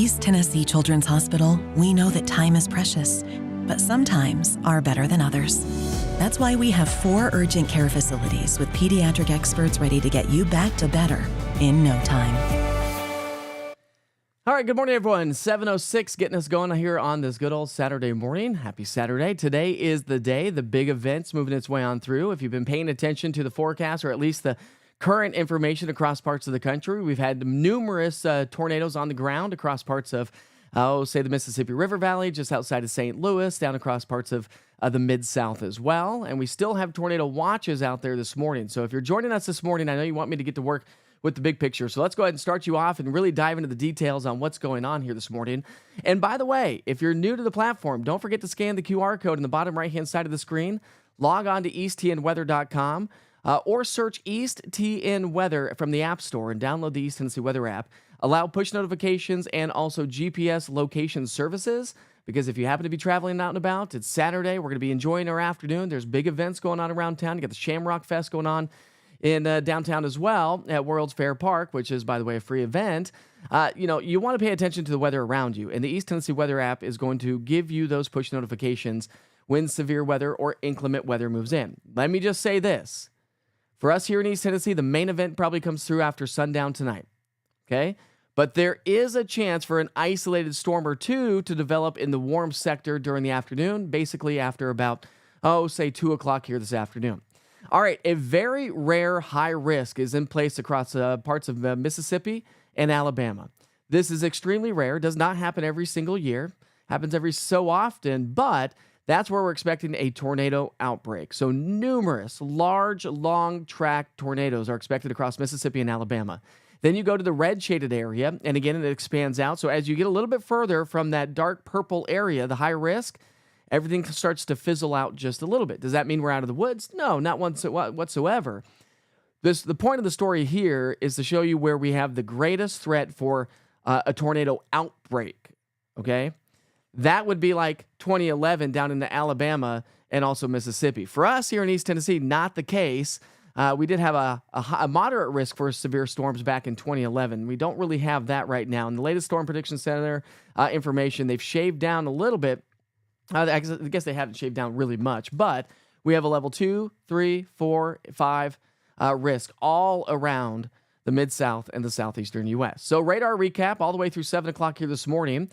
East Tennessee Children's Hospital, we know that time is precious, but some times are better than others. That's why we have 4 urgent care facilities with pediatric experts ready to get you back to better in no time. All right, good morning, everyone. 7:06, getting us going here on this good old Saturday morning. Happy Saturday. Today is the day, the big event's moving its way on through. If you've been paying attention to the forecast, or at least the current information across parts of the country, we've had numerous tornadoes on the ground across parts of, say, the Mississippi River Valley, just outside of St. Louis, down across parts of the Mid-South as well. And we still have tornado watches out there this morning. So if you're joining us this morning, I know you want me to get to work with the big picture. So let's go ahead and start you off and really dive into the details on what's going on here this morning. And by the way, if you're new to the platform, don't forget to scan the QR code in the bottom right-hand side of the screen. Log on to easttnweather.com or search East TN Weather from the App Store and download the East Tennessee Weather app. Allow push notifications and also GPS location services, because if you happen to be traveling out and about, it's Saturday. We're going to be enjoying our afternoon. There's big events going on around town. You got the Shamrock Fest going on in downtown as well at World's Fair Park, which is, by the way, a free event. You want to pay attention to the weather around you, and the East Tennessee Weather app is going to give you those push notifications when severe weather or inclement weather moves in. Let me just say this. For us here in East Tennessee, the main event probably comes through after sundown tonight, okay? But there is a chance for an isolated storm or two to develop in the warm sector during the afternoon, basically after about, say 2 o'clock here this afternoon. All right, a very rare high risk is in place across parts of Mississippi and Alabama. This is extremely rare, does not happen every single year, happens every so often, but that's where we're expecting a tornado outbreak. So numerous large, long-track tornadoes are expected across Mississippi and Alabama. Then you go to the red shaded area, and again, it expands out. So as you get a little bit further from that dark purple area, the high risk, everything starts to fizzle out just a little bit. Does that mean we're out of the woods? No, not whatsoever. The point of the story here is to show you where we have the greatest threat for a tornado outbreak, okay? That would be like 2011 down in Alabama and also Mississippi. For us here in East Tennessee, not the case. We did have a moderate risk for severe storms back in 2011. We don't really have that right now. In the latest Storm Prediction Center information, they've shaved down a little bit. I guess they haven't shaved down really much, but we have a level 2, 3, 4, 5 risk all around the Mid-South and the southeastern U.S. So radar recap all the way through 7 o'clock here this morning.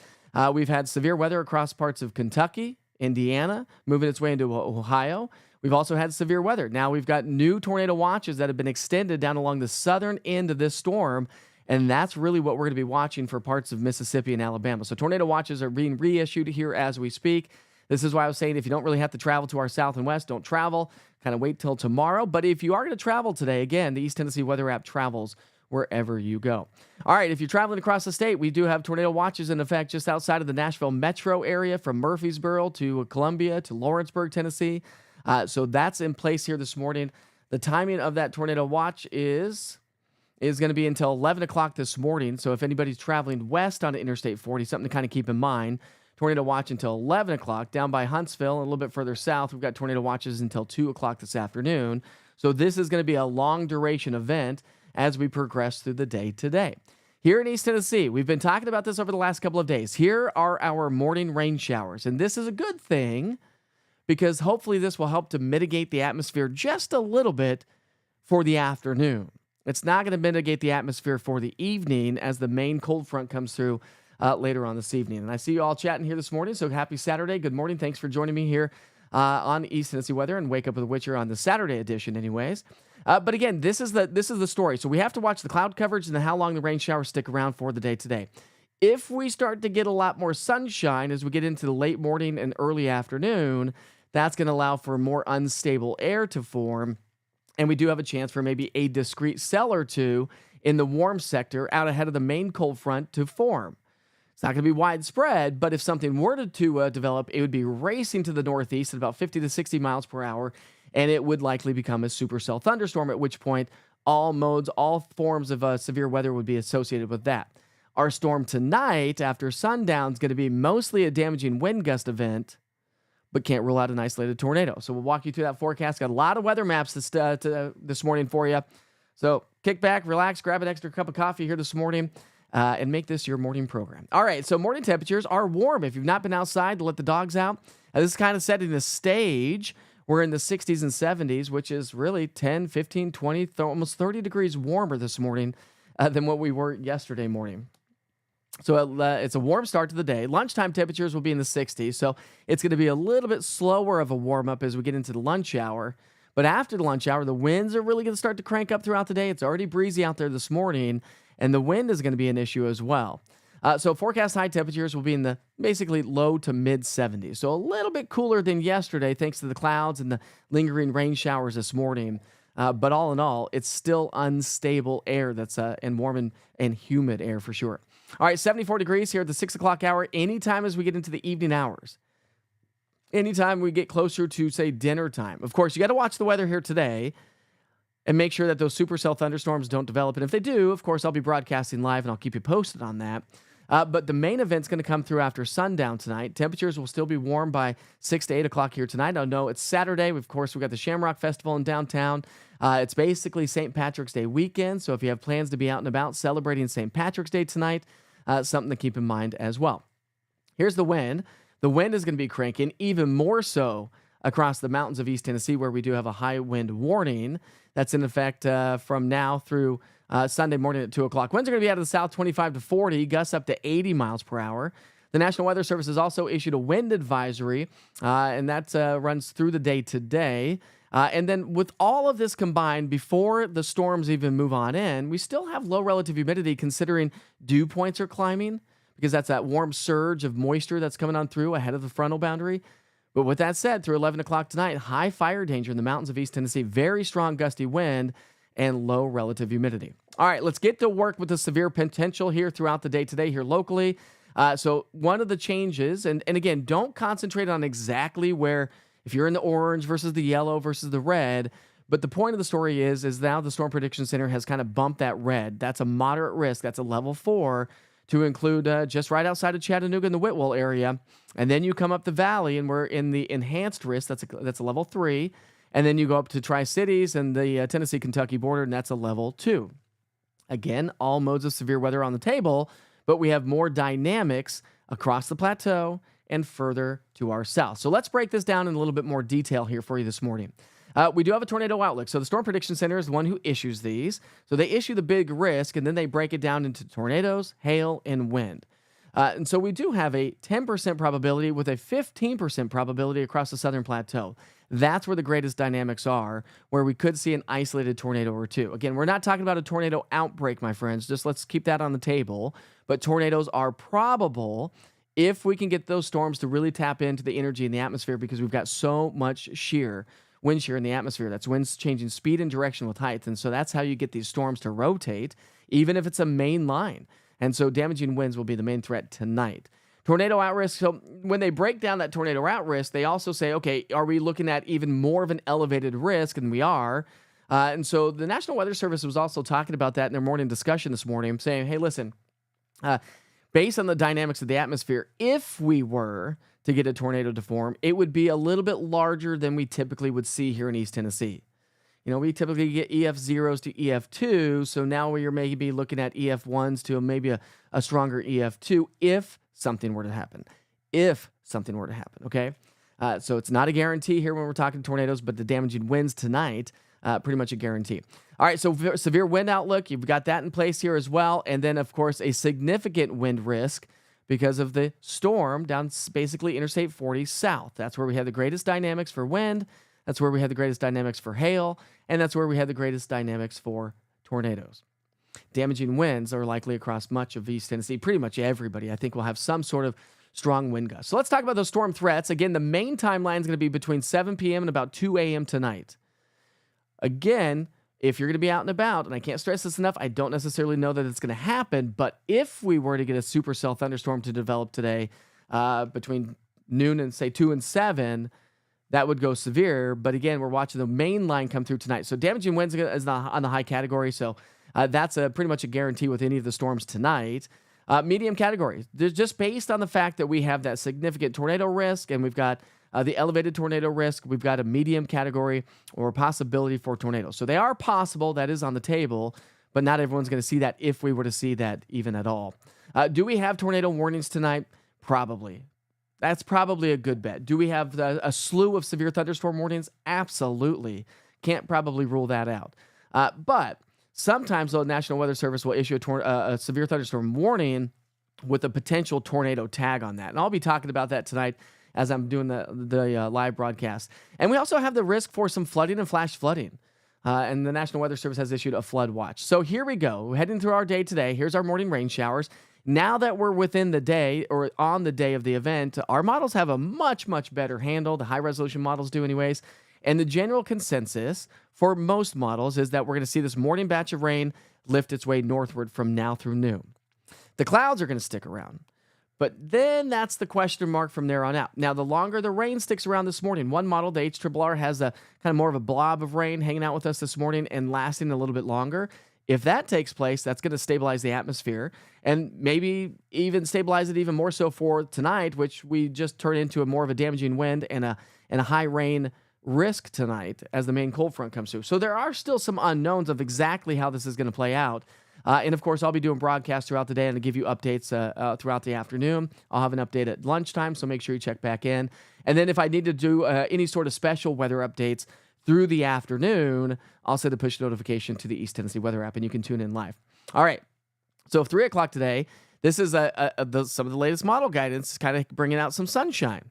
We've had severe weather across parts of Kentucky, Indiana, moving its way into Ohio. We've also had severe weather. Now we've got new tornado watches that have been extended down along the southern end of this storm, and that's really what we're going to be watching for parts of Mississippi and Alabama. So tornado watches are being reissued here as we speak. This is why I was saying if you don't really have to travel to our south and west, don't travel. Kind of wait till tomorrow. But if you are going to travel today, again, the East Tennessee Weather app travels wherever you go. All right, if you're traveling across the state, we do have tornado watches in effect just outside of the Nashville metro area from Murfreesboro to Columbia to Lawrenceburg, Tennessee. So that's in place here this morning. The timing of that tornado watch is going to be until 11 o'clock this morning. So if anybody's traveling west on Interstate 40, something to kind of keep in mind. Tornado watch until 11 o'clock. Down by Huntsville, a little bit further south, we've got tornado watches until 2 o'clock this afternoon. So this is going to be a long duration event as we progress through the day today. Here in East Tennessee, we've been talking about this over the last couple of days. Here are our morning rain showers, and this is a good thing because hopefully this will help to mitigate the atmosphere just a little bit for the afternoon. It's not going to mitigate the atmosphere for the evening as the main cold front comes through later on this evening. And I see you all chatting here this morning, so happy Saturday. Good morning. Thanks for joining me here on East Tennessee Weather and Wake Up with the Witcher on the Saturday edition anyways. But again, this is the story. So we have to watch the cloud coverage and how long the rain showers stick around for the day today. If we start to get a lot more sunshine as we get into the late morning and early afternoon, that's going to allow for more unstable air to form. And we do have a chance for maybe a discrete cell or two in the warm sector out ahead of the main cold front to form. It's not going to be widespread, but if something were to develop, it would be racing to the northeast at about 50 to 60 miles per hour, and it would likely become a supercell thunderstorm, at which point all modes, all forms of severe weather would be associated with that. Our storm tonight after sundown is going to be mostly a damaging wind gust event, but can't rule out an isolated tornado. So we'll walk you through that forecast. Got a lot of weather maps this morning for you. So kick back, relax, grab an extra cup of coffee here this morning. and make this your morning program. All right, so morning temperatures are warm. If you've not been outside to let the dogs out, this is kind of setting the stage. We're in the 60s and 70s, which is really 10, 15, 20, almost 30 degrees warmer this morning than what we were yesterday morning. So it's a warm start to the day. Lunchtime temperatures will be in the 60s, so it's going to be a little bit slower of a warm-up as we get into the lunch hour. But after the lunch hour, the winds are really going to start to crank up throughout the day. It's already breezy out there this morning, and the wind is going to be an issue as well. So forecast high temperatures will be in the basically low to mid 70s. So a little bit cooler than yesterday thanks to the clouds and the lingering rain showers this morning. But all in all, it's still unstable air that's and warm and humid air for sure. All right, 74 degrees here at the 6 o'clock hour. Anytime as we get into the evening hours. Anytime we get closer to, say, dinner time. Of course, you got to watch the weather here today and make sure that those supercell thunderstorms don't develop. And if they do, of course, I'll be broadcasting live and I'll keep you posted on that. But the main event's going to come through after sundown tonight. Temperatures will still be warm by 6 to 8 o'clock here tonight. I know it's Saturday. Of course, we've got the Shamrock Festival in downtown. It's basically St. Patrick's Day weekend. So if you have plans to be out and about celebrating St. Patrick's Day tonight, something to keep in mind as well. Here's the wind. The wind is going to be cranking even more so across the mountains of East Tennessee, where we do have a high wind warning that's in effect from now through Sunday morning at 2 o'clock. Winds are going to be out of the south 25 to 40, gusts up to 80 miles per hour. The National Weather Service has also issued a wind advisory, and that runs through the day today. And then with all of this combined, before the storms even move on in, we still have low relative humidity considering dew points are climbing, because that's that warm surge of moisture that's coming on through ahead of the frontal boundary. But with that said, through 11 o'clock tonight, high fire danger in the mountains of East Tennessee, very strong gusty wind, and low relative humidity. All right, let's get to work with the severe potential here throughout the day today here locally. So one of the changes, and again, don't concentrate on exactly where, if you're in the orange versus the yellow versus the red, but the point of the story is now the Storm Prediction Center has kind of bumped that red. That's a moderate risk. That's a level 4 to include just right outside of Chattanooga in the Whitwell area. And then you come up the valley and we're in the enhanced risk. That's a level 3. And then you go up to Tri-Cities and the Tennessee-Kentucky border, and that's a level 2. Again, all modes of severe weather on the table, but we have more dynamics across the plateau and further to our south. So let's break this down in a little bit more detail here for you this morning. We do have a tornado outlook. So the Storm Prediction Center is the one who issues these. So they issue the big risk, and then they break it down into tornadoes, hail, and wind. And so we do have a 10% probability with a 15% probability across the southern plateau. That's where the greatest dynamics are, where we could see an isolated tornado or two. Again, we're not talking about a tornado outbreak, my friends. Just let's keep that on the table. But tornadoes are probable if we can get those storms to really tap into the energy in the atmosphere, because we've got so much wind shear in the atmosphere. That's winds changing speed and direction with height. And so that's how you get these storms to rotate, even if it's a main line. And so damaging winds will be the main threat tonight. Tornado out risk. So when they break down that tornado out risk, they also say, okay, are we looking at even more of an elevated risk? And we are. And so the National Weather Service was also talking about that in their morning discussion this morning, saying, hey, listen, based on the dynamics of the atmosphere, if we were to get a tornado to form, it would be a little bit larger than we typically would see here in East Tennessee. You know, we typically get EF0s to EF2, so now we're maybe looking at EF1s to maybe a stronger EF2 if something were to happen. If something were to happen, okay? So it's not a guarantee here when we're talking tornadoes, but the damaging winds tonight, pretty much a guarantee. All right, so severe wind outlook, you've got that in place here as well. And then, of course, a significant wind risk because of the storm down basically Interstate 40 south. That's where we have the greatest dynamics for wind. That's where we have the greatest dynamics for hail. And that's where we have the greatest dynamics for tornadoes. Damaging winds are likely across much of East Tennessee. Pretty much everybody, I think, will have some sort of strong wind gusts. So let's talk about those storm threats. Again, the main timeline is going to be between 7 p.m. and about 2 a.m. tonight. Again, if you're going to be out and about, and I can't stress this enough, I don't necessarily know that it's going to happen, but if we were to get a supercell thunderstorm to develop today between noon and, say, 2 and 7, that would go severe. But again, we're watching the main line come through tonight. So damaging winds is on the high category, so that's pretty much a guarantee with any of the storms tonight. Medium category, just based on the fact that we have that significant tornado risk and we've got the elevated tornado risk, we've got a medium category or possibility for tornadoes. So they are possible, that is on the table, but not everyone's going to see that if we were to see that even at all. Do we have tornado warnings tonight? Probably. That's probably a good bet. Do we have a slew of severe thunderstorm warnings? Absolutely. Can't probably rule that out. But sometimes the National Weather Service will issue a severe thunderstorm warning with a potential tornado tag on that. And I'll be talking about that tonight as I'm doing the live broadcast. And we also have the risk for some flooding and flash flooding. And the National Weather Service has issued a flood watch. So here we go. We're heading through our day today. Here's our morning rain showers. Now that we're within the day or on the day of the event, our models have a much, much better handle. The high resolution models do anyways. And the general consensus for most models is that we're going to see this morning batch of rain lift its way northward from now through noon. The clouds are going to stick around. But then that's the question mark from there on out. Now, the longer the rain sticks around this morning, one model, the HRRR, has a kind of more of a blob of rain hanging out with us this morning and lasting a little bit longer. If that takes place, that's going to stabilize the atmosphere and maybe even stabilize it even more so for tonight, which we just turn into a more of a damaging wind and a high rain risk tonight as the main cold front comes through. So there are still some unknowns of exactly how this is going to play out. And of course, I'll be doing broadcasts throughout the day and to give you updates throughout the afternoon. I'll have an update at lunchtime, so make sure you check back in. And then if I need to do any sort of special weather updates through the afternoon, I'll send a push notification to the East Tennessee Weather app, and you can tune in live. All right. So 3 o'clock today, this is some of the latest model guidance, kind of bringing out some sunshine.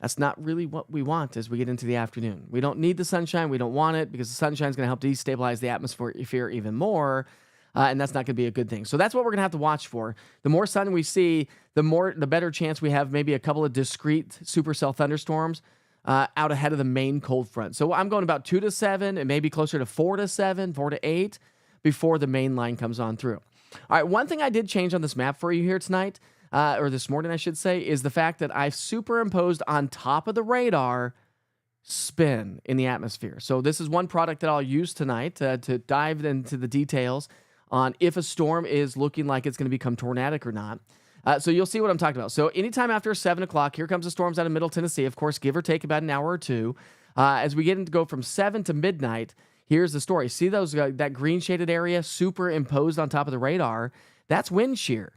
That's not really what we want as we get into the afternoon. We don't need the sunshine. We don't want it because the sunshine is going to help destabilize the atmosphere even more. And that's not going to be a good thing. So that's what we're going to have to watch for. The more sun we see, the better chance we have maybe a couple of discrete supercell thunderstorms out ahead of the main cold front. So I'm going about 2 to 7 and maybe closer to 4 to 7, 4 to 8 before the main line comes on through. All right, one thing I did change on this map for you here tonight, or this morning I should say, is the fact that I've superimposed on top of the radar spin in the atmosphere. So this is one product that I'll use tonight to dive into the details on if a storm is looking like it's going to become tornadic or not. So you'll see what I'm talking about. So anytime after 7 o'clock, here comes the storms out of Middle Tennessee, of course, give or take about an hour or two. As we get into go from 7 to midnight, here's the story. See those that green shaded area superimposed on top of the radar? That's wind shear.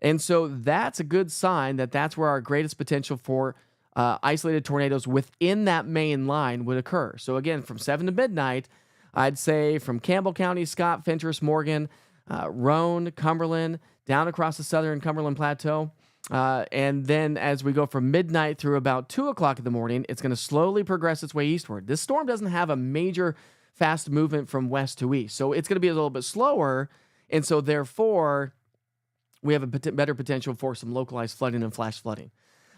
And so that's a good sign that that's where our greatest potential for isolated tornadoes within that main line would occur. So again, from 7 to midnight, I'd say from Campbell County, Scott, Fentress, Morgan, Roane, Cumberland, down across the southern Cumberland Plateau. And then as we go from midnight through about 2 o'clock in the morning, it's going to slowly progress its way eastward. This storm doesn't have a major fast movement from west to east. So it's going to be a little bit slower. And so therefore, we have a better potential for some localized flooding and flash flooding.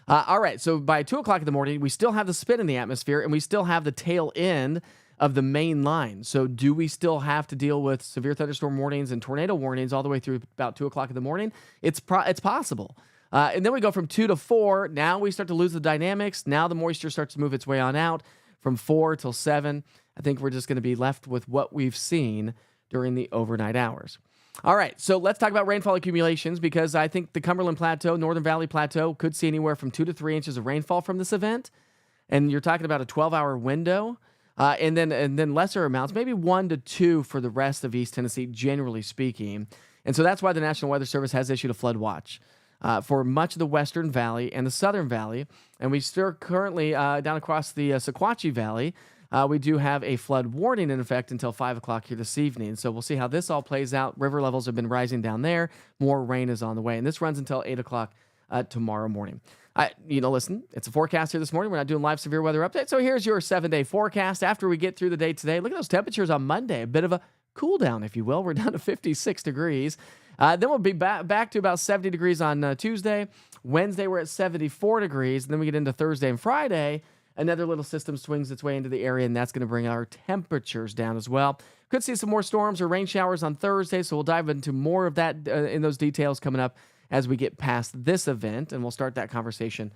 All right, so by 2 o'clock in the morning, we still have the spin in the atmosphere, and we still have the tail end of the main line. So do we still have to deal with severe thunderstorm warnings and tornado warnings all the way through about 2 o'clock in the morning? It's possible. And then we go from 2 to 4. Now we start to lose the dynamics. Now the moisture starts to move its way on out. From 4 till 7, I think we're just going to be left with what we've seen during the overnight hours. All right, so let's talk about rainfall accumulations because I think the Cumberland Plateau, Northern Valley Plateau could see anywhere from 2 to 3 inches of rainfall from this event. And you're talking about a 12-hour window. And then lesser amounts, maybe 1 to 2 for the rest of East Tennessee, generally speaking. And so that's why the National Weather Service has issued a flood watch for much of the Western Valley and the Southern Valley. And we still currently, down across the Sequatchie Valley, we do have a flood warning in effect until 5 o'clock here this evening. So we'll see how this all plays out. River levels have been rising down there. More rain is on the way. And this runs until 8 o'clock tomorrow morning. Listen, it's a forecast here this morning. We're not doing live severe weather update. So here's your 7-day forecast. After we get through the day today, look at those temperatures on Monday. A bit of a cool down, if you will. We're down to 56 degrees. Then we'll be back to about 70 degrees on Tuesday. Wednesday, we're at 74 degrees. And then we get into Thursday and Friday. Another little system swings its way into the area, and that's going to bring our temperatures down as well. Could see some more storms or rain showers on Thursday, so we'll dive into more of that in those details coming up as we get past this event, and we'll start that conversation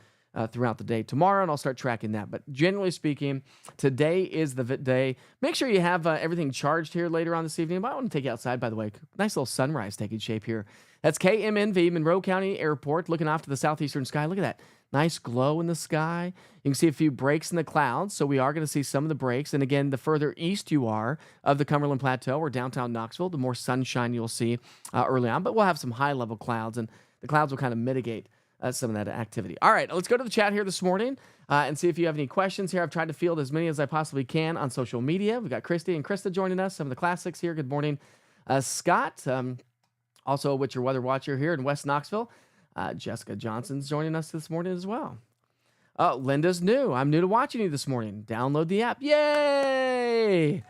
throughout the day tomorrow, and I'll start tracking that. But generally speaking, today is the day. Make sure you have everything charged here later on this evening. But I want to take you outside, by the way. Nice little sunrise taking shape here. That's KMNV, Monroe County Airport, looking off to the southeastern sky. Look at that. Nice glow in the sky. You can see a few breaks in the clouds, so we are going to see some of the breaks. And again, the further east you are of the Cumberland Plateau or downtown Knoxville, the more sunshine you'll see early on. But we'll have some high-level clouds, and the clouds will kind of mitigate some of that activity. All right, let's go to the chat here this morning and see if you have any questions here. I've tried to field as many as I possibly can on social media. We've got Christy and Krista joining us, some of the classics here. Good morning, Scott. Also, with your weather watcher here in West Knoxville. Jessica Johnson's joining us this morning as well. Linda's new. I'm new to watching you this morning. Download the app. Yay!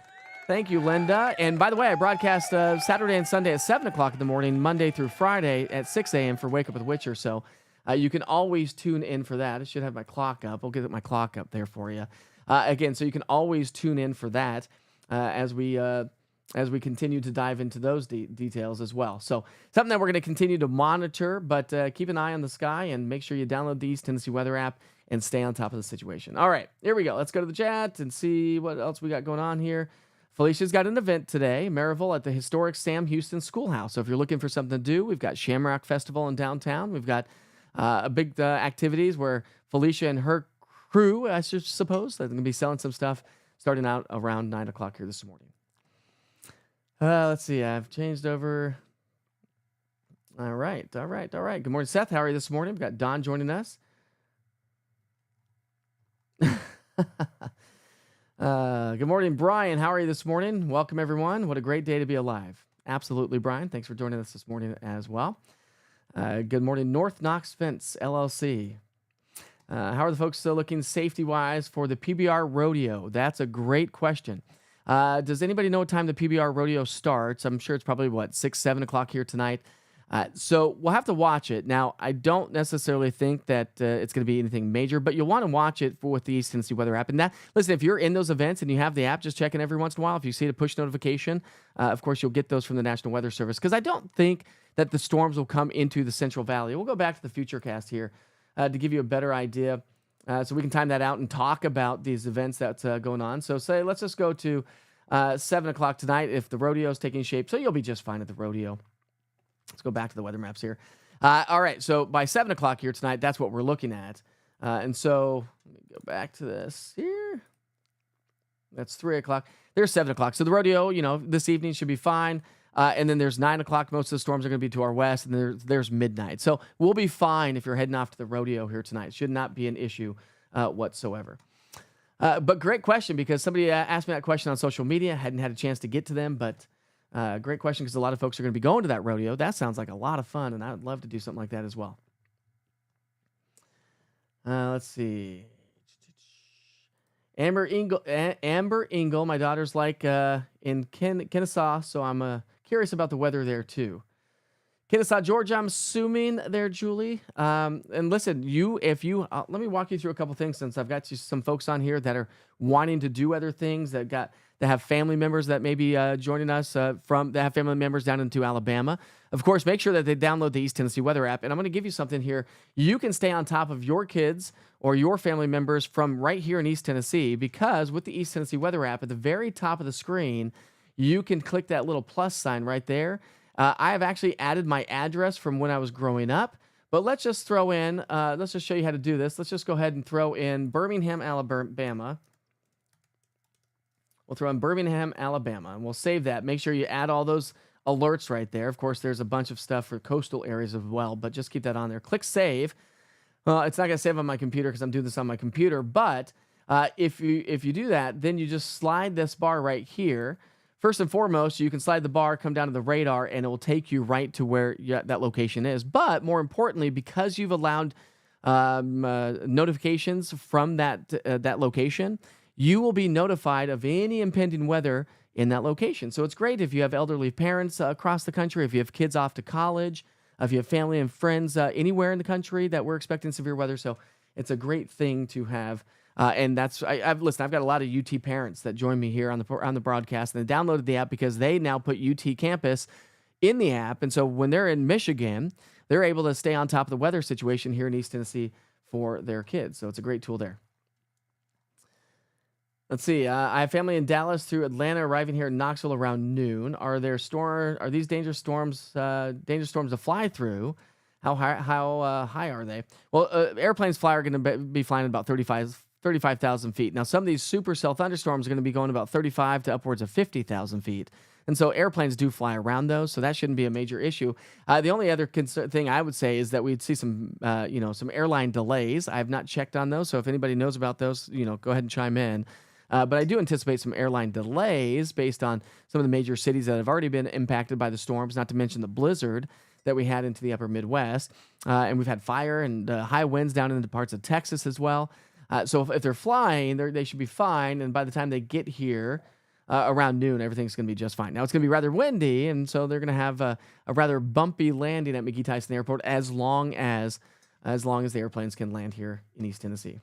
Thank you, Linda. And by the way, I broadcast Saturday and Sunday at 7 o'clock in the morning, Monday through Friday at 6 a.m. for Wake Up with Witcher. So you can always tune in for that. I should have my clock up. I'll get my clock up there for you. Again, so you can always tune in for that as we continue to dive into those details as well. So something that we're going to continue to monitor, but keep an eye on the sky and make sure you download the East Tennessee Weather app and stay on top of the situation. All right, here we go. Let's go to the chat and see what else we got going on here. Felicia's got an event today, Maryville at the historic Sam Houston Schoolhouse. So if you're looking for something to do, we've got Shamrock Festival in downtown. We've got big activities where Felicia and her crew, I suppose, they're going to be selling some stuff starting out around 9 o'clock here this morning. Let's see. I've changed over. All right. Good morning, Seth. How are you this morning? We've got Don joining us. Good morning, Brian. How are you this morning? Welcome, everyone. What a great day to be alive. Absolutely, Brian. Thanks for joining us this morning as well. Good morning, North Knox Fence, LLC. How are the folks still looking safety-wise for the PBR Rodeo? That's a great question. Does anybody know what time the PBR Rodeo starts? I'm sure it's probably, 6, 7 o'clock here tonight. So we'll have to watch it. Now, I don't necessarily think that it's going to be anything major, but you'll want to watch it with the East Tennessee Weather app. And listen, if you're in those events and you have the app, just check in every once in a while. If you see a push notification, of course, you'll get those from the National Weather Service, because I don't think that the storms will come into the Central Valley. We'll go back to the Futurecast here to give you a better idea. So we can time that out and talk about these events that's going on. So let's just go to 7 o'clock tonight if the rodeo is taking shape. So you'll be just fine at the rodeo. Let's go back to the weather maps here. All right, so by 7 o'clock here tonight, that's what we're looking at. And so let me go back to this here. That's 3 o'clock. There's 7 o'clock. So the rodeo, this evening should be fine. And then there's 9 o'clock. Most of the storms are going to be to our west. And there's midnight. So we'll be fine if you're heading off to the rodeo here tonight. Should not be an issue whatsoever. But great question, because somebody asked me that question on social media. Hadn't had a chance to get to them, but great question, because a lot of folks are going to be going to that rodeo. That sounds like a lot of fun, and I would love to do something like that as well. Let's see. Amber Engel, my daughter's in Kennesaw, so I'm curious about the weather there too. Kennesaw, Georgia, I'm assuming there, Julie. And listen, let me walk you through a couple things, since I've got some folks on here that are wanting to do other things, that have family members that may be joining us that have family members down into Alabama. Of course, make sure that they download the East Tennessee Weather app. And I'm going to give you something here. You can stay on top of your kids or your family members from right here in East Tennessee, because with the East Tennessee Weather app, at the very top of the screen, you can click that little plus sign right there. I have actually added my address from when I was growing up, but let's just throw in, let's just show you how to do this. Let's just go ahead and throw in Birmingham, Alabama. We'll throw in Birmingham, Alabama, and we'll save that. Make sure you add all those alerts right there. Of course, there's a bunch of stuff for coastal areas as well, but just keep that on there. Click save. Well, it's not going to save on my computer because I'm doing this on my computer, but if you do that, then you just slide this bar right here. First and foremost, you can slide the bar, come down to the radar, and it will take you right to where that location is. But more importantly, because you've allowed notifications from that location, you will be notified of any impending weather in that location. So it's great if you have elderly parents across the country, if you have kids off to college, if you have family and friends anywhere in the country that we're expecting severe weather. So it's a great thing to have. And that's, I've got a lot of UT parents that join me here on the broadcast, and they downloaded the app because they now put UT Campus in the app. And so when they're in Michigan, they're able to stay on top of the weather situation here in East Tennessee for their kids. So it's a great tool there. Let's see. I have family in Dallas through Atlanta, arriving here in Knoxville around noon. Are these dangerous storms to fly through? How high are they? Well, airplanes are going to be flying at about 35,000 feet. Now, some of these supercell thunderstorms are going to be going about 35 to upwards of 50,000 feet. And so airplanes do fly around those, so that shouldn't be a major issue. The only other thing I would say is that we'd see some airline delays. I have not checked on those, so if anybody knows about those, go ahead and chime in. But I do anticipate some airline delays based on some of the major cities that have already been impacted by the storms, not to mention the blizzard that we had into the upper Midwest. And we've had fire and high winds down into parts of Texas as well. So if they're flying, they should be fine. And by the time they get here around noon, everything's going to be just fine. Now, it's going to be rather windy, and so they're going to have a rather bumpy landing at McGee-Tyson Airport as long as the airplanes can land here in East Tennessee.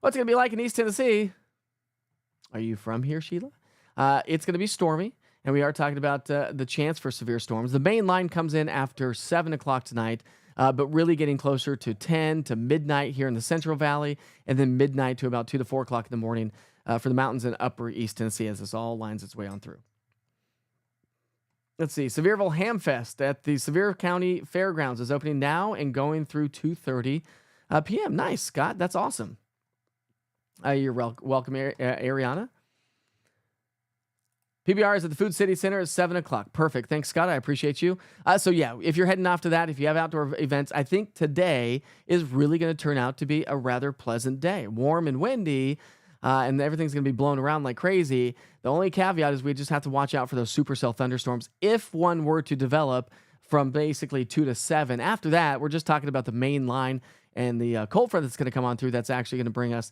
What's it going to be like in East Tennessee? Are you from here, Sheila? It's going to be stormy, and we are talking about the chance for severe storms. The main line comes in after 7 o'clock tonight, but really getting closer to 10 to midnight here in the Central Valley, and then midnight to about 2 to 4 o'clock in the morning for the mountains in upper East Tennessee as this all lines its way on through. Let's see. Sevierville Hamfest at the Sevier County Fairgrounds is opening now and going through 2:30 p.m. Nice, Scott. That's awesome. You're welcome, Ariana. PBR is at the Food City Center at 7 o'clock. Perfect. Thanks, Scott. I appreciate you. So, yeah, if you're heading off to that, if you have outdoor events, I think today is really going to turn out to be a rather pleasant day. Warm and windy, and everything's going to be blown around like crazy. The only caveat is we just have to watch out for those supercell thunderstorms if one were to develop from basically 2 to 7. After that, we're just talking about the main line and the cold front that's going to come on through that's actually going to bring us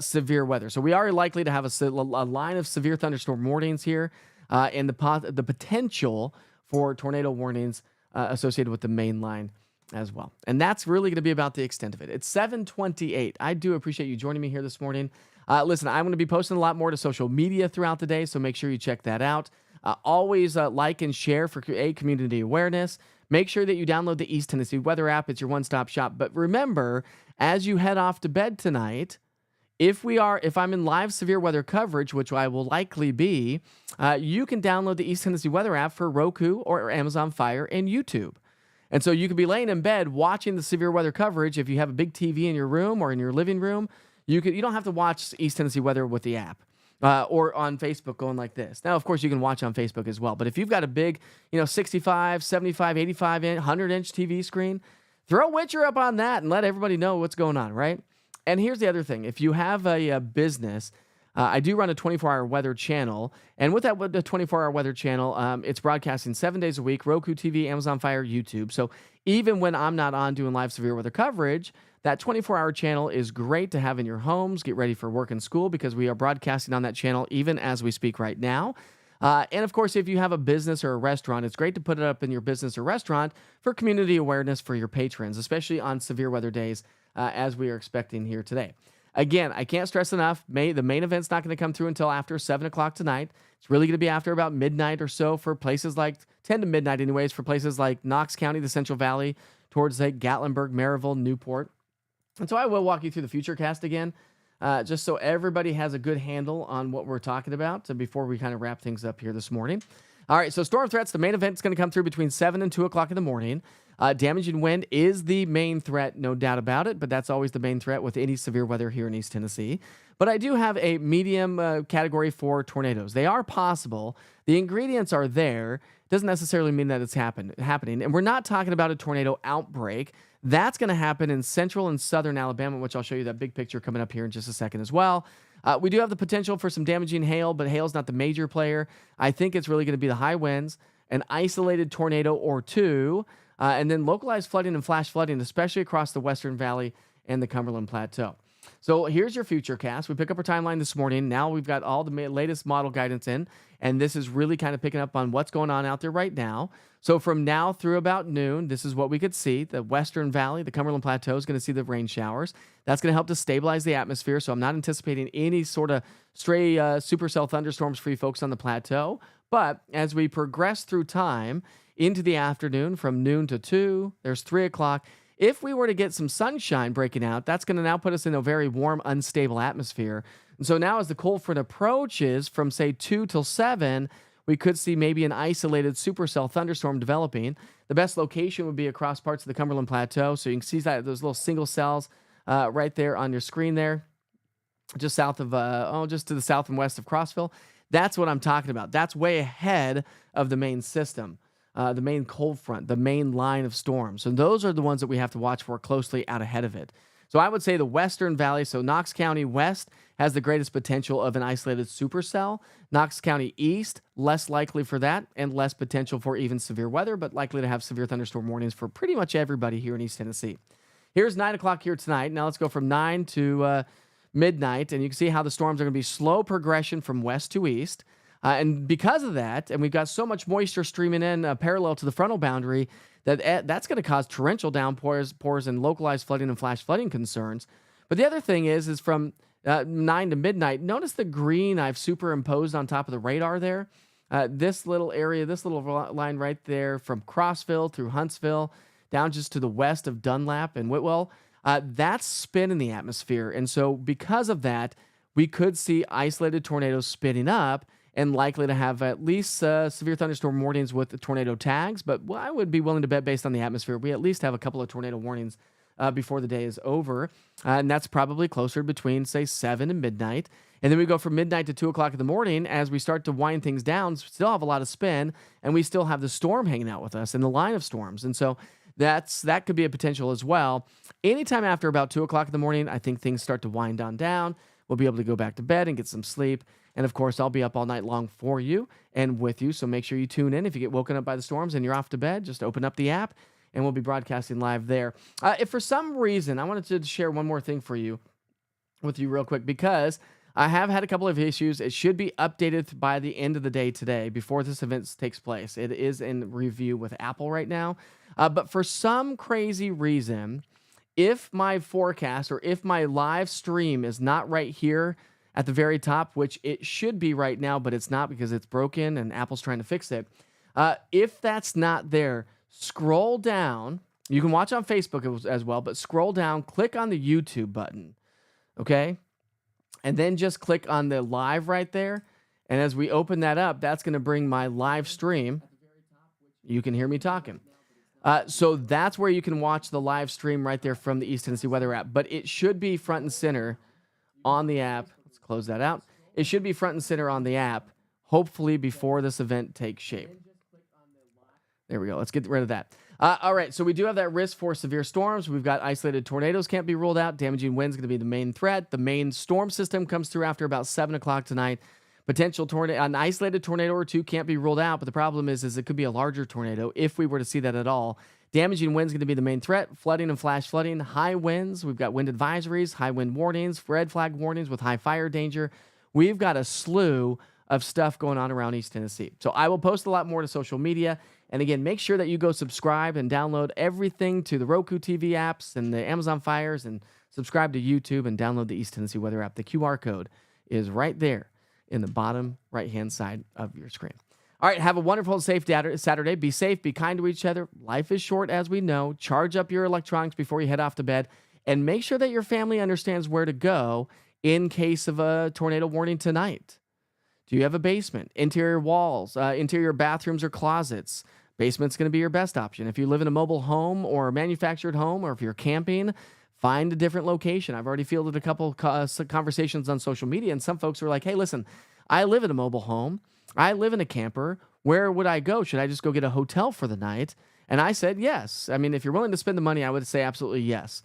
severe weather. So we are likely to have a line of severe thunderstorm warnings here and the potential for tornado warnings associated with the main line as well. And that's really going to be about the extent of it. It's 7:28. I do appreciate you joining me here this morning. Listen, I'm going to be posting a lot more to social media throughout the day, so make sure you check that out. Always like and share for community awareness. Make sure that you download the East Tennessee Weather app. It's your one-stop shop. But remember, as you head off to bed tonight, if I'm in live severe weather coverage, which I will likely be, you can download the East Tennessee Weather app for Roku or Amazon Fire and YouTube. And so you could be laying in bed watching the severe weather coverage. If you have a big TV in your room or in your living room, you don't have to watch East Tennessee Weather with the app or on Facebook going like this. Now, of course, you can watch on Facebook as well. But if you've got a big, 65, 75, 85, 100-inch TV screen, throw Witcher up on that and let everybody know what's going on, right? And here's the other thing. If you have a business, I do run a 24-hour weather channel. And with the 24-hour weather channel, it's broadcasting 7 days a week, Roku TV, Amazon Fire, YouTube. So even when I'm not on doing live severe weather coverage, that 24-hour channel is great to have in your homes. Get ready for work and school because we are broadcasting on that channel even as we speak right now. And of course, if you have a business or a restaurant, it's great to put it up in your business or restaurant for community awareness for your patrons, especially on severe weather days as we are expecting here today. Again, I can't stress enough, the main event's not going to come through until after 7 o'clock tonight. It's really going to be after about midnight or so for places like, 10 to midnight anyways, for places like Knox County, the Central Valley, towards like Gatlinburg, Maryville, Newport. And so I will walk you through the Futurecast again, just so everybody has a good handle on what we're talking about before we kind of wrap things up here this morning. All right, so storm threats, the main event is going to come through between 7 and 2 o'clock in the morning. Damaging wind is the main threat, no doubt about it, but that's always the main threat with any severe weather here in East Tennessee. But I do have a medium category for tornadoes. They are possible. The ingredients are there. Doesn't necessarily mean that it's happening. And we're not talking about a tornado outbreak. That's going to happen in central and southern Alabama, which I'll show you that big picture coming up here in just a second as well. We do have the potential for some damaging hail, but hail's not the major player. I think it's really going to be the high winds, an isolated tornado or two, and then localized flooding and flash flooding, especially across the Western Valley and the Cumberland Plateau. So here's your Futurecast. We pick up our timeline this morning. Now we've got all the latest model guidance in, and this is really kind of picking up on what's going on out there right now. So from now through about noon, this is what we could see. The Western Valley, the Cumberland Plateau is going to see the rain showers. That's going to help to stabilize the atmosphere, so I'm not anticipating any sort of stray supercell thunderstorms for you folks on the plateau. But as we progress through time into the afternoon, from noon to 2, there's 3 o'clock, If we were to get some sunshine breaking out, that's going to now put us in a very warm, unstable atmosphere. And so now, as the cold front approaches from, say, 2 till 7, we could see maybe an isolated supercell thunderstorm developing. The best location would be across parts of the Cumberland Plateau. So you can see that those little single cells right there on your screen there, just south of, just to the south and west of Crossville. That's what I'm talking about. That's way ahead of the main system, the main cold front, the main line of storms. And those are the ones that we have to watch for closely out ahead of it. So I would say the Western Valley, so Knox County West, has the greatest potential of an isolated supercell. Knox County East, less likely for that, and less potential for even severe weather, but likely to have severe thunderstorm warnings for pretty much everybody here in East Tennessee. Here's 9 o'clock here tonight. Now let's go from 9 to midnight, and you can see how the storms are going to be slow progression from west to east. And because of that, and we've got so much moisture streaming in parallel to the frontal boundary, that's going to cause torrential downpours and localized flooding and flash flooding concerns. But the other thing is from 9 to midnight, notice the green I've superimposed on top of the radar there. This little area, this little line right there from Crossville through Huntsville, down just to the west of Dunlap and Whitwell, that's spin in the atmosphere. And so because of that, we could see isolated tornadoes spinning up and likely to have at least severe thunderstorm warnings with the tornado tags. But I would be willing to bet, based on the atmosphere, we at least have a couple of tornado warnings before the day is over. And that's probably closer between, say, 7 and midnight. And then we go from midnight to 2 o'clock in the morning as we start to wind things down. Still have a lot of spin, and we still have the storm hanging out with us in the line of storms. And so that could be a potential as well. Anytime after about 2 o'clock in the morning, I think things start to wind on down. We'll be able to go back to bed and get some sleep. And of course, I'll be up all night long for you and with you. So make sure you tune in. If you get woken up by the storms and you're off to bed, just open up the app and we'll be broadcasting live there. If for some reason, I wanted to share one more thing with you real quick, because I have had a couple of issues. It should be updated by the end of the day today before this event takes place. It is in review with Apple right now. But for some crazy reason, if my forecast or if my live stream is not right here at the very top, which it should be right now, but it's not because it's broken and Apple's trying to fix it. If that's not there, scroll down. You can watch on Facebook as well, but scroll down, click on the YouTube button, okay? And then just click on the live right there. And as we open that up, that's going to bring my live stream. You can hear me talking. So that's where you can watch the live stream right there from the East Tennessee Weather app. But it should be front and center on the app. Let's close that out. It should be front and center on the app, hopefully before this event takes shape. There we go. Let's get rid of that. All right, so we do have that risk for severe storms. We've got isolated tornadoes can't be ruled out. Damaging winds going to be the main threat. The main storm system comes through after about 7 o'clock tonight. Potential tornado, an isolated tornado or two can't be ruled out, but the problem is it could be a larger tornado if we were to see that at all. Damaging winds going to be the main threat. Flooding and flash flooding. High winds. We've got wind advisories, high wind warnings, red flag warnings with high fire danger. We've got a slew of stuff going on around East Tennessee. So I will post a lot more to social media. And again, make sure that you go subscribe and download everything to the Roku TV apps and the Amazon Fires, and subscribe to YouTube and download the East Tennessee Weather app. The QR code is right there in the bottom right-hand side of your screen. All right, have a wonderful and safe Saturday. Be safe, be kind to each other. Life is short, as we know. Charge up your electronics before you head off to bed, and make sure that your family understands where to go in case of a tornado warning tonight. Do you have a basement, interior walls, interior bathrooms or closets? Basement's going to be your best option. If you live in a mobile home or a manufactured home, or if you're camping, find a different location. I've already fielded a couple conversations on social media, and some folks were like, hey, listen, I live in a mobile home. I live in a camper. Where would I go? Should I just go get a hotel for the night? And I said, yes. I mean, if you're willing to spend the money, I would say absolutely yes.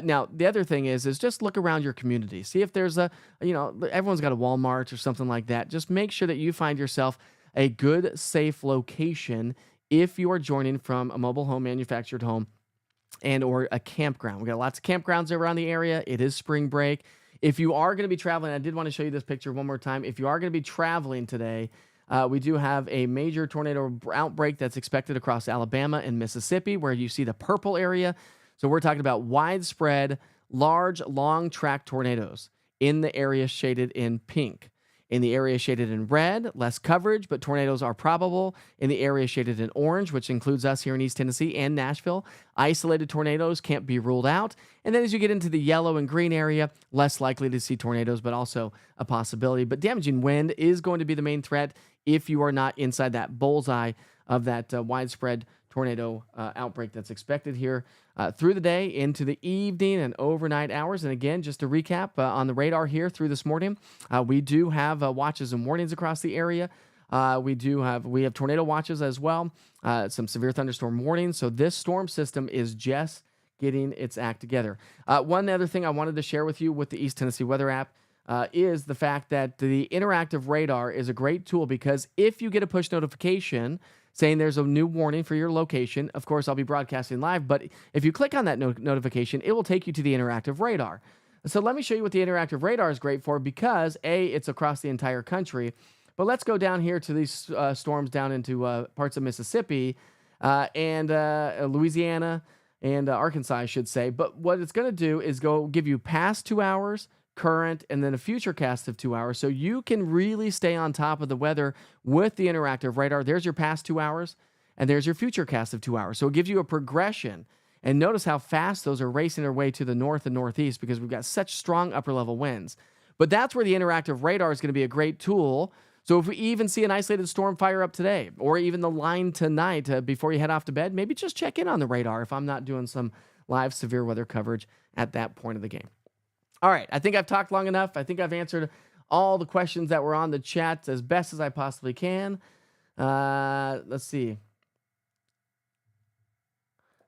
Now, the other thing is just look around your community. See if there's everyone's got a Walmart or something like that. Just make sure that you find yourself a good, safe location if you are joining from a mobile home, manufactured home, and or a campground. We got lots of campgrounds around the area. It is spring break. If you are going to be traveling, I did want to show you this picture one more time. If you are going to be traveling today, we do have a major tornado outbreak that's expected across Alabama and Mississippi, where you see the purple area. So we're talking about widespread, large, long track tornadoes in the area shaded in pink. In the area shaded in red, less coverage, but tornadoes are probable. In the area shaded in orange, which includes us here in East Tennessee and Nashville, isolated tornadoes can't be ruled out. And then as you get into the yellow and green area, less likely to see tornadoes, but also a possibility. But damaging wind is going to be the main threat if you are not inside that bullseye of that widespread tornado outbreak that's expected here through the day into the evening and overnight hours. And again, just to recap on the radar here through this morning, we do have watches and warnings across the area. We have tornado watches as well, some severe thunderstorm warnings. So this storm system is just getting its act together. One other thing I wanted to share with you with the East Tennessee Weather app is the fact that the interactive radar is a great tool, because if you get a push notification saying there's a new warning for your location, of course, I'll be broadcasting live, but if you click on that notification, it will take you to the interactive radar. So let me show you what the interactive radar is great for, because A, it's across the entire country, but let's go down here to these storms down into parts of Mississippi and Louisiana and Arkansas, I should say. But what it's going to do is go give you past 2 hours, current, and then a Futurecast of 2 hours. So you can really stay on top of the weather with the interactive radar. There's your past 2 hours, and there's your Futurecast of 2 hours. So it gives you a progression. And notice how fast those are racing their way to the north and northeast, because we've got such strong upper level winds. But that's where the interactive radar is going to be a great tool. So if we even see an isolated storm fire up today, or even the line tonight before you head off to bed, maybe just check in on the radar if I'm not doing some live severe weather coverage at that point of the game. All right, I think I've talked long enough. I think I've answered all the questions that were on the chat as best as I possibly can. Let's see.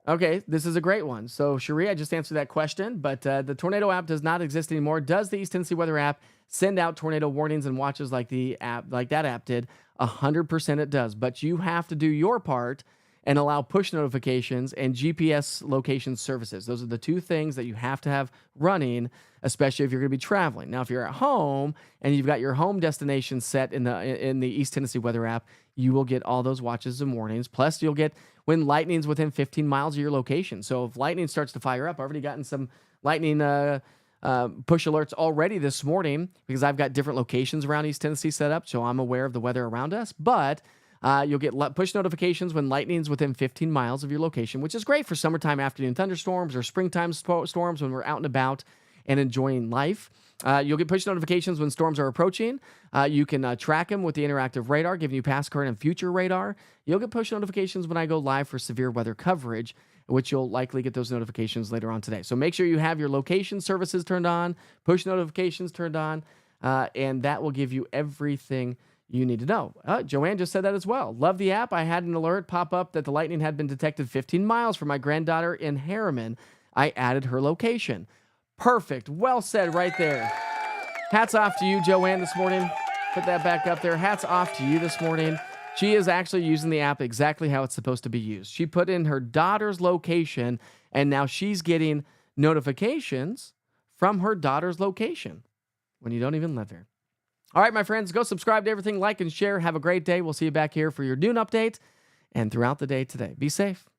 Okay, this is a great one. So, Cherie, I just answered that question, but the Tornado app does not exist anymore. Does the East Tennessee Weather app send out tornado warnings and watches like that app did? 100% it does, but you have to do your part and allow push notifications and GPS location services. Those are the two things that you have to have running, especially if you're going to be traveling. Now, if you're at home and you've got your home destination set in the East Tennessee Weather app, you will get all those watches and warnings. Plus, you'll get when lightning's within 15 miles of your location. So if lightning starts to fire up, I've already gotten some lightning push alerts already this morning, because I've got different locations around East Tennessee set up, so I'm aware of the weather around us. But you'll get push notifications when lightning's within 15 miles of your location, which is great for summertime afternoon thunderstorms or springtime storms when we're out and about and enjoying life. You'll get push notifications when storms are approaching. You can track them with the interactive radar, giving you past, current, and future radar. You'll get push notifications when I go live for severe weather coverage, which you'll likely get those notifications later on today. So make sure you have your location services turned on, push notifications turned on, and that will give you everything you need to know. Joanne just said that as well. Love the app. I had an alert pop up that the lightning had been detected 15 miles from my granddaughter in Harriman. I added her location. Perfect. Well said right there. Hats off to you, Joanne, this morning. Put that back up there. Hats off to you this morning. She is actually using the app exactly how it's supposed to be used. She put in her daughter's location, and now she's getting notifications from her daughter's location when you don't even live there. All right, my friends, go subscribe to everything, like and share. Have a great day. We'll see you back here for your noon update and throughout the day today. Be safe.